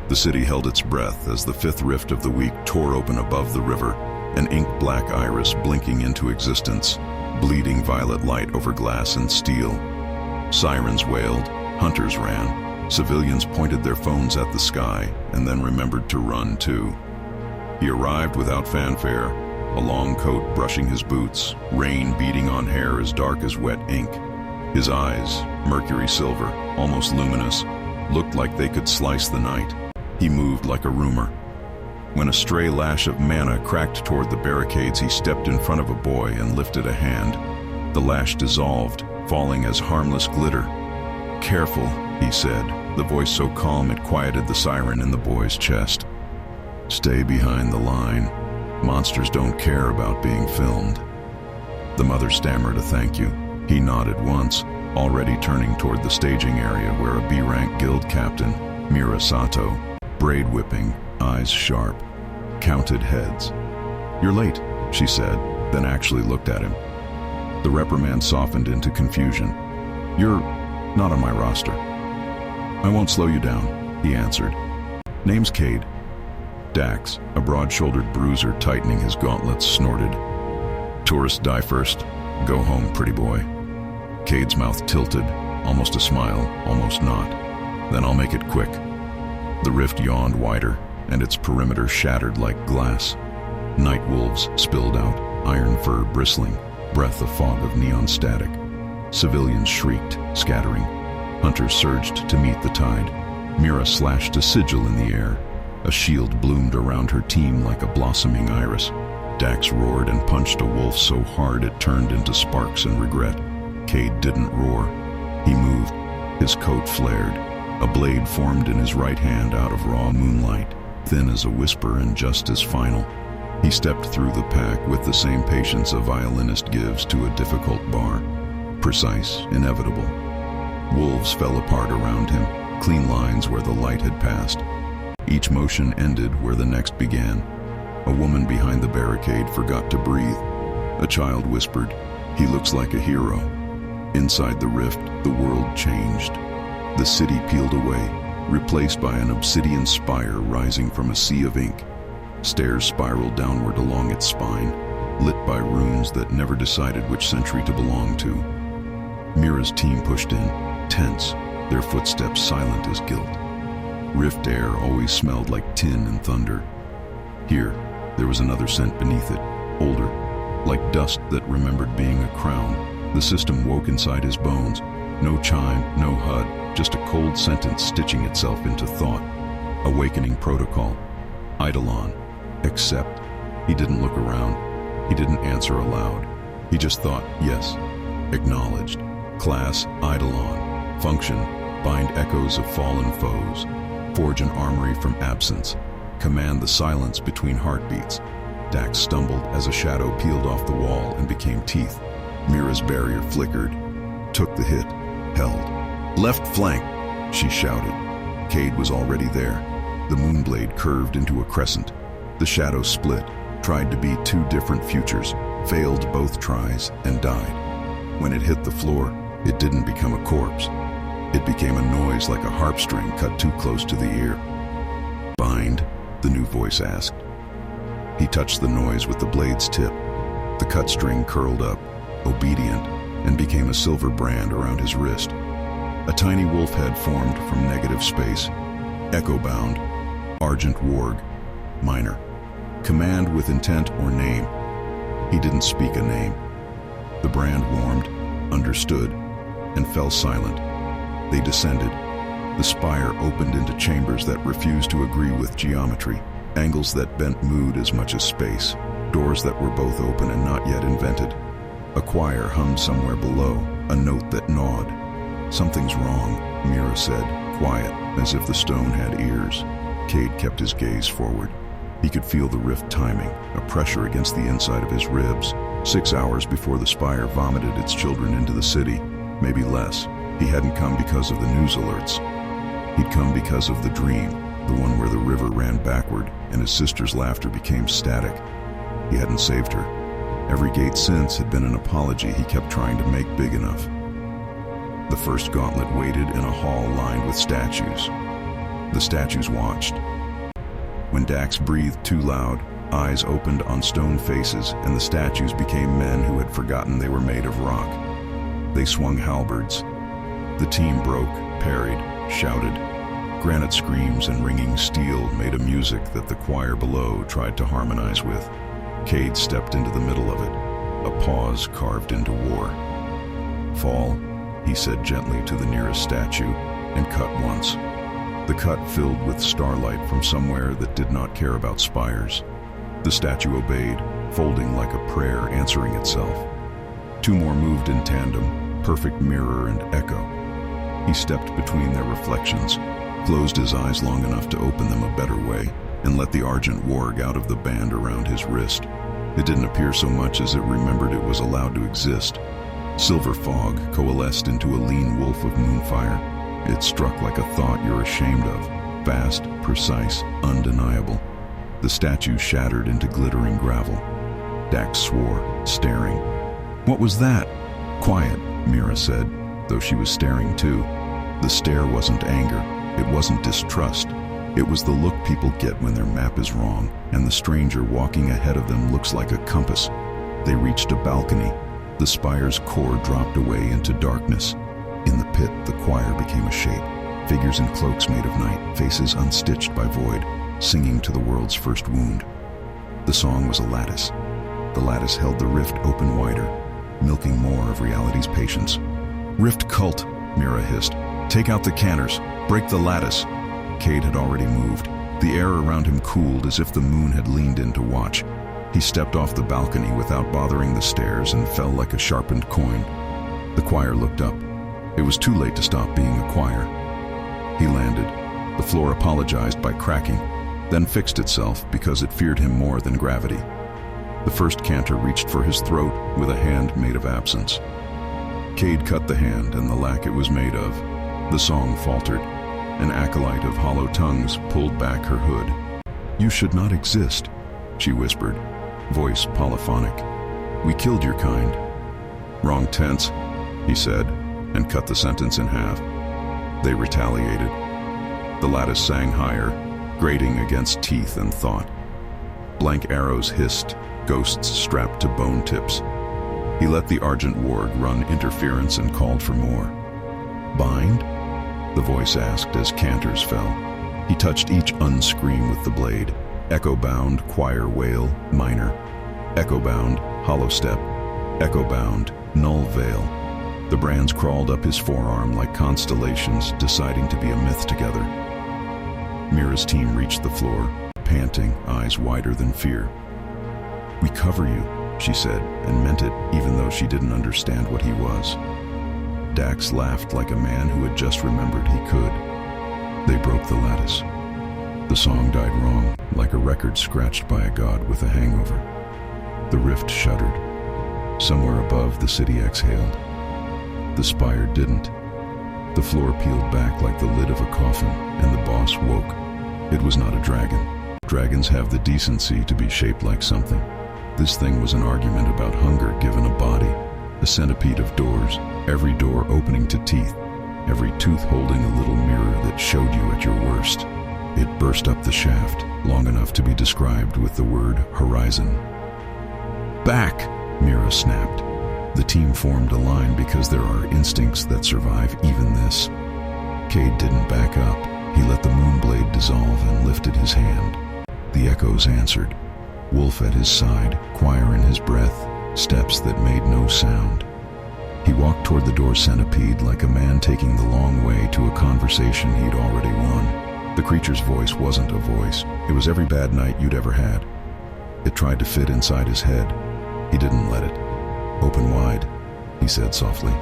The city held its breath as the fifth rift of the week tore open above the river, an ink-black iris blinking into existence, bleeding violet light over glass and steel. Sirens wailed, hunters ran, civilians pointed their phones at the sky and then remembered to run too. He arrived without fanfare, a long coat brushing his boots, rain beating on hair as dark as wet ink. His eyes, mercury silver, almost luminous, looked like they could slice the night. He moved like a rumor. When a stray lash of mana cracked toward the barricades, he stepped in front of a boy and lifted a hand. The lash dissolved, falling as harmless glitter. "Careful," he said, the voice so calm it quieted the siren in the boy's chest. "Stay behind the line. Monsters don't care about being filmed." The mother stammered a thank you. He nodded once, already turning toward the staging area where a B-rank guild captain, Mira Sato, braid whipping, eyes sharp, counted heads. "You're late," she said, then actually looked at him. The reprimand softened into confusion. "You're not on my roster." "I won't slow you down," he answered. "Name's Cade." Dax, a broad-shouldered bruiser tightening his gauntlets, snorted. "Tourists die first. Go home, pretty boy." Cade's mouth tilted, almost a smile, almost not. "Then I'll make it quick." The rift yawned wider, and its perimeter shattered like glass. Night wolves spilled out, iron fur bristling, breath a fog of neon static. Civilians shrieked, scattering. Hunters surged to meet the tide. Mira slashed a sigil in the air. A shield bloomed around her team like a blossoming iris. Dax roared and punched a wolf so hard it turned into sparks and regret. Cade didn't roar. He moved. His coat flared. A blade formed in his right hand out of raw moonlight, thin as a whisper and just as final. He stepped through the pack with the same patience a violinist gives to a difficult bar. Precise, inevitable. Wolves fell apart around him, clean lines where the light had passed. Each motion ended where the next began. A woman behind the barricade forgot to breathe. A child whispered, "He looks like a hero." Inside the rift, the world changed. The city peeled away, replaced by an obsidian spire rising from a sea of ink. Stairs spiraled downward along its spine, lit by runes that never decided which century to belong to. Mira's team pushed in, tense, their footsteps silent as guilt. Rift air always smelled like tin and thunder. Here, there was another scent beneath it, older, like dust that remembered being a crown. The system woke inside his bones. No chime, no HUD, just a cold sentence stitching itself into thought. Awakening protocol. Eidolon. Accept. He didn't look around. He didn't answer aloud. He just thought, yes. Acknowledged. Class Eidolon. Function. Bind echoes of fallen foes. Forge an armory from absence. Command the silence between heartbeats. Dax stumbled as a shadow peeled off the wall and became teeth. Mira's barrier flickered. Took the hit. Held. "Left flank," she shouted. Cade was already there. The moonblade curved into a crescent. The shadow split, tried to be two different futures, failed both tries, and died. When it hit the floor, it didn't become a corpse. It became a noise like a harp string cut too close to the ear. "Bind?" the new voice asked. He touched the noise with the blade's tip. The cut string curled up, obedient, and became a silver brand around his wrist. A tiny wolf head formed from negative space. Echo-bound. Argent Warg. Minor. Command with intent or name. He didn't speak a name. The brand warmed, understood, and fell silent. They descended. The spire opened into chambers that refused to agree with geometry, angles that bent mood as much as space, doors that were both open and not yet invented. A choir hummed somewhere below, a note that gnawed. "Something's wrong," Mira said, quiet, as if the stone had ears. Cade kept his gaze forward. He could feel the rift timing, a pressure against the inside of his ribs. 6 hours before the spire vomited its children into the city, maybe less. He hadn't come because of the news alerts. He'd come because of the dream, the one where the river ran backward and his sister's laughter became static. He hadn't saved her. Every gate since had been an apology he kept trying to make big enough. The first gauntlet waited in a hall lined with statues. The statues watched. When Dax breathed too loud, eyes opened on stone faces, and the statues became men who had forgotten they were made of rock. They swung halberds. The team broke, parried, shouted. Granite screams and ringing steel made a music that the choir below tried to harmonize with. Cade stepped into the middle of it, a pause carved into war. "Fall," he said gently to the nearest statue, and cut once. The cut filled with starlight from somewhere that did not care about spires. The statue obeyed, folding like a prayer answering itself. Two more moved in tandem, perfect mirror and echo. He stepped between their reflections, closed his eyes long enough to open them a better way, and let the argent warg out of the band around his wrist. It didn't appear so much as it remembered it was allowed to exist. Silver fog coalesced into a lean wolf of moonfire. It struck like a thought you're ashamed of, vast, precise, undeniable. The statue shattered into glittering gravel. Dax swore, staring. "What was that?" "Quiet," Mira said, though she was staring too. The stare wasn't anger. It wasn't distrust. It was the look people get when their map is wrong, and the stranger walking ahead of them looks like a compass. They reached a balcony. The spire's core dropped away into darkness. In the pit, the choir became a shape. Figures in cloaks made of night, faces unstitched by void, singing to the world's first wound. The song was a lattice. The lattice held the rift open wider, milking more of reality's patience. "Rift cult," Mira hissed. "Take out the canners. Break the lattice." Cade had already moved. The air around him cooled as if the moon had leaned in to watch. He stepped off the balcony without bothering the stairs and fell like a sharpened coin. The choir looked up. It was too late to stop being a choir. He landed. The floor apologized by cracking, then fixed itself because it feared him more than gravity. The first cantor reached for his throat with a hand made of absence. Cade cut the hand and the lac it was made of. The song faltered. An acolyte of hollow tongues pulled back her hood. "You should not exist," she whispered, voice polyphonic. "We killed your kind." "Wrong tense," he said, and cut the sentence in half. They retaliated. The lattice sang higher, grating against teeth and thought. Blank arrows hissed, ghosts strapped to bone tips. He let the argent warg run interference and called for more. "Bind?" the voice asked as canters fell. He touched each unscream with the blade. Echo-bound, choir wail, minor. Echo-bound, hollow step. Echo-bound, null veil. The brands crawled up his forearm like constellations, deciding to be a myth together. Mira's team reached the floor, panting, eyes wider than fear. "We cover you," she said, and meant it even though she didn't understand what he was. Dax laughed like a man who had just remembered he could. They broke the lattice. The song died wrong, like a record scratched by a god with a hangover. The rift shuddered. Somewhere above, the city exhaled. The spire didn't. The floor peeled back like the lid of a coffin, and the boss woke. It was not a dragon. Dragons have the decency to be shaped like something. This thing was an argument about hunger given a body, a centipede of doors, every door opening to teeth, every tooth holding a little mirror that showed you at your worst. It burst up the shaft, long enough to be described with the word horizon. "Back!" Mira snapped. The team formed a line because there are instincts that survive even this. Cade didn't back up. He let the moonblade dissolve and lifted his hand. The echoes answered. Wolf at his side, choir in his breath, steps that made no sound. He walked toward the door centipede like a man taking the long way to a conversation he'd already won. The creature's voice wasn't a voice. It was every bad night you'd ever had. It tried to fit inside his head. He didn't let it. "Open wide," he said softly.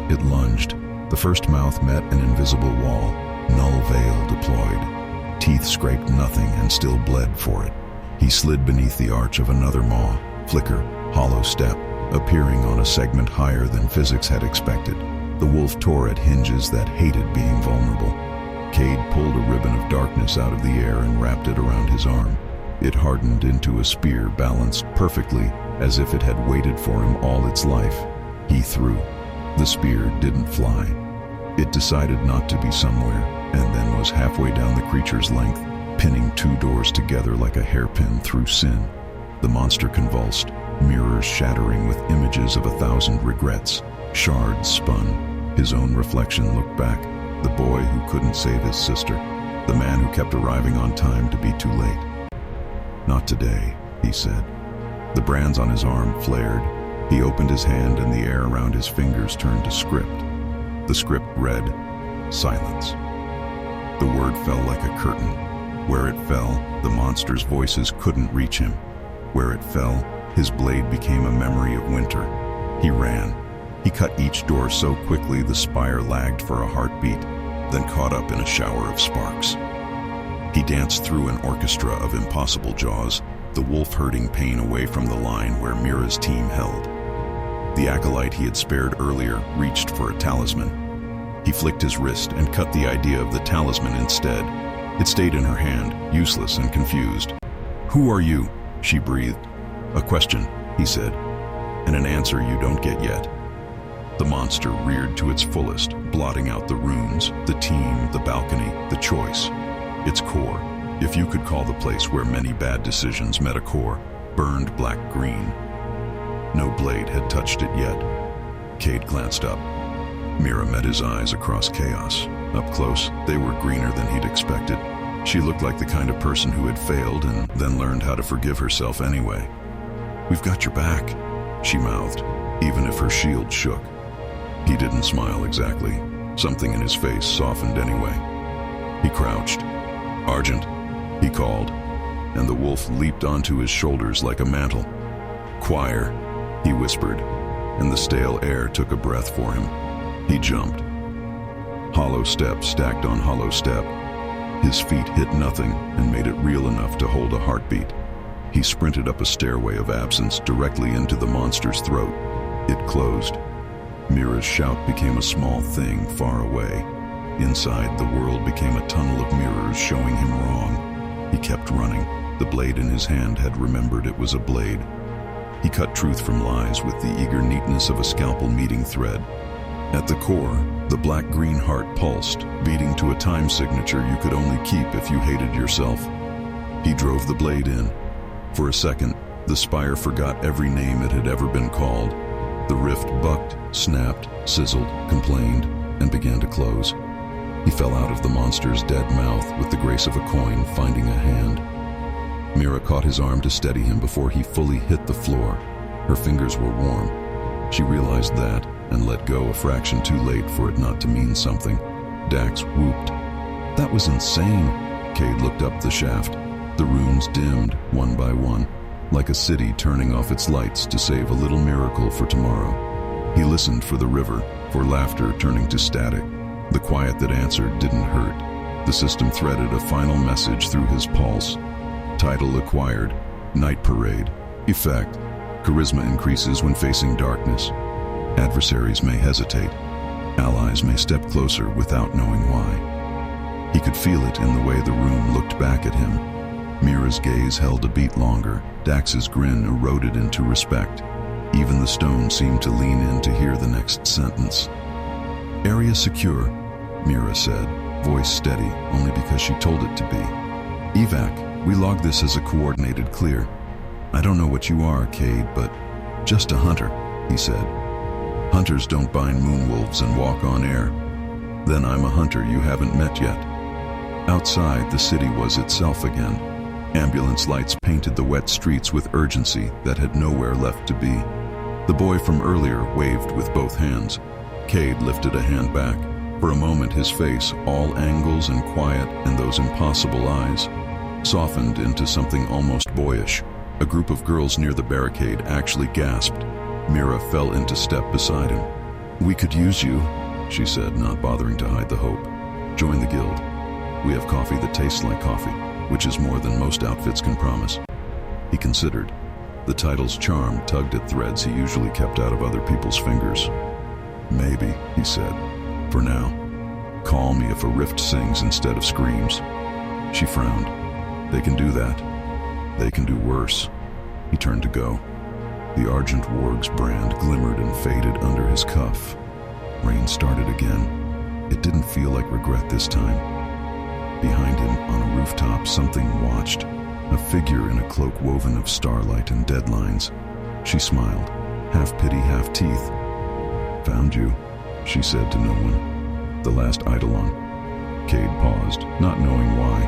It lunged. The first mouth met an invisible wall, null veil deployed. Teeth scraped nothing and still bled for it. He slid beneath the arch of another maw, flicker, hollow step, appearing on a segment higher than physics had expected. The wolf tore at hinges that hated being vulnerable. Cade pulled a ribbon of darkness out of the air and wrapped it around his arm. It hardened into a spear balanced perfectly, as if it had waited for him all its life. He threw. The spear didn't fly. It decided not to be somewhere. and then was halfway down the creature's length, pinning two doors together like a hairpin through sin. The monster convulsed, mirrors shattering with images of 1,000 regrets. Shards spun. His own reflection looked back. The boy who couldn't save his sister. The man who kept arriving on time to be too late. "Not today," he said. The brands on his arm flared. He opened his hand and the air around his fingers turned to script. The script read, "Silence." The word fell like a curtain. Where it fell, the monster's voices couldn't reach him. Where it fell, his blade became a memory of winter. He ran. He cut each door so quickly the spire lagged for a heartbeat, then caught up in a shower of sparks. He danced through an orchestra of impossible jaws, the wolf herding pain away from the line where Mira's team held. The acolyte he had spared earlier reached for a talisman. He flicked his wrist and cut the idea of the talisman instead. It stayed in her hand, useless and confused. "Who are you?" she breathed. "A question," he said, "and an answer you don't get yet." The monster reared to its fullest, blotting out the runes, the team, the balcony, the choice. Its core, if you could call the place where many bad decisions met a core, burned black-green. No blade had touched it yet. Cade glanced up. Mira met his eyes across chaos. Up close, they were greener than he'd expected. She looked like the kind of person who had failed and then learned how to forgive herself anyway. "We've got your back," she mouthed, even if her shield shook. He didn't smile exactly. Something in his face softened anyway. He crouched. "Argent," he called, and the wolf leaped onto his shoulders like a mantle. "Choir," he whispered, and the stale air took a breath for him. He jumped. Hollow step stacked on hollow step. His feet hit nothing and made it real enough to hold a heartbeat. He sprinted up a stairway of absence directly into the monster's throat. It closed. Mira's shout became a small thing far away. Inside, the world became a tunnel of mirrors showing him wrong. He kept running. The blade in his hand had remembered it was a blade. He cut truth from lies with the eager neatness of a scalpel meeting thread. At the core, the black-green heart pulsed, beating to a time signature you could only keep if you hated yourself. He drove the blade in. For a second, the spire forgot every name it had ever been called. The rift bucked, snapped, sizzled, complained, and began to close. He fell out of the monster's dead mouth with the grace of a coin finding a hand. Mira caught his arm to steady him before he fully hit the floor. Her fingers were warm. She realized that and let go a fraction too late for it not to mean something. Dax whooped. "That was insane." Cade looked up the shaft. The runes dimmed, one by one, like a city turning off its lights to save a little miracle for tomorrow. He listened for the river, for laughter turning to static. The quiet that answered didn't hurt. The system threaded a final message through his pulse. Title acquired. Night parade. Effect. Charisma increases when facing darkness. Adversaries may hesitate. Allies may step closer without knowing why. He could feel it in the way the room looked back at him. Mira's gaze held a beat longer. Dax's grin eroded into respect. Even the stone seemed to lean in to hear the next sentence. "Area secure," Mira said, voice steady only because she told it to be. "Evac, we log this as a coordinated clear. I don't know what you are, Cade, but just a hunter," he said. "Hunters don't bind moonwolves and walk on air." "Then I'm a hunter you haven't met yet." Outside, the city was itself again. Ambulance lights painted the wet streets with urgency that had nowhere left to be. The boy from earlier waved with both hands. Cade lifted a hand back. For a moment, his face, all angles and quiet, and those impossible eyes, softened into something almost boyish. A group of girls near the barricade actually gasped. Mira fell into step beside him. "We could use you," she said, not bothering to hide the hope. "Join the guild. We have coffee that tastes like coffee, which is more than most outfits can promise." He considered. The title's charm tugged at threads he usually kept out of other people's fingers. "Maybe," he said. "For now. Call me if a rift sings instead of screams." She frowned. "They can do that. They can do worse." He turned to go. The Argent Warg's brand glimmered and faded under his cuff. Rain started again. It didn't feel like regret this time. Behind him, on a rooftop, something watched. A figure in a cloak woven of starlight and deadlines. She smiled, half pity, half teeth. "Found you," she said to no one. "The last Eidolon." Cade paused, not knowing why,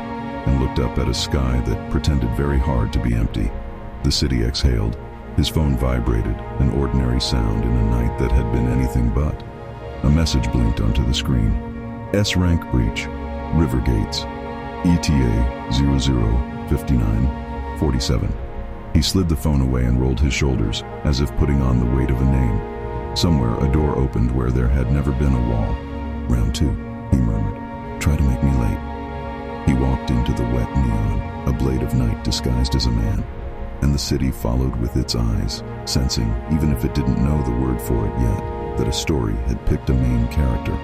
and looked up at a sky that pretended very hard to be empty. The city exhaled. His phone vibrated, an ordinary sound in a night that had been anything but. A message blinked onto the screen. S-rank breach. River gates. ETA 005947. He slid the phone away and rolled his shoulders, as if putting on the weight of a name. Somewhere a door opened where there had never been a wall. "Round 2, he murmured. "Try to make me late." He walked into the wet neon, a blade of night disguised as a man, and the city followed with its eyes, sensing, even if it didn't know the word for it yet, that a story had picked a main character.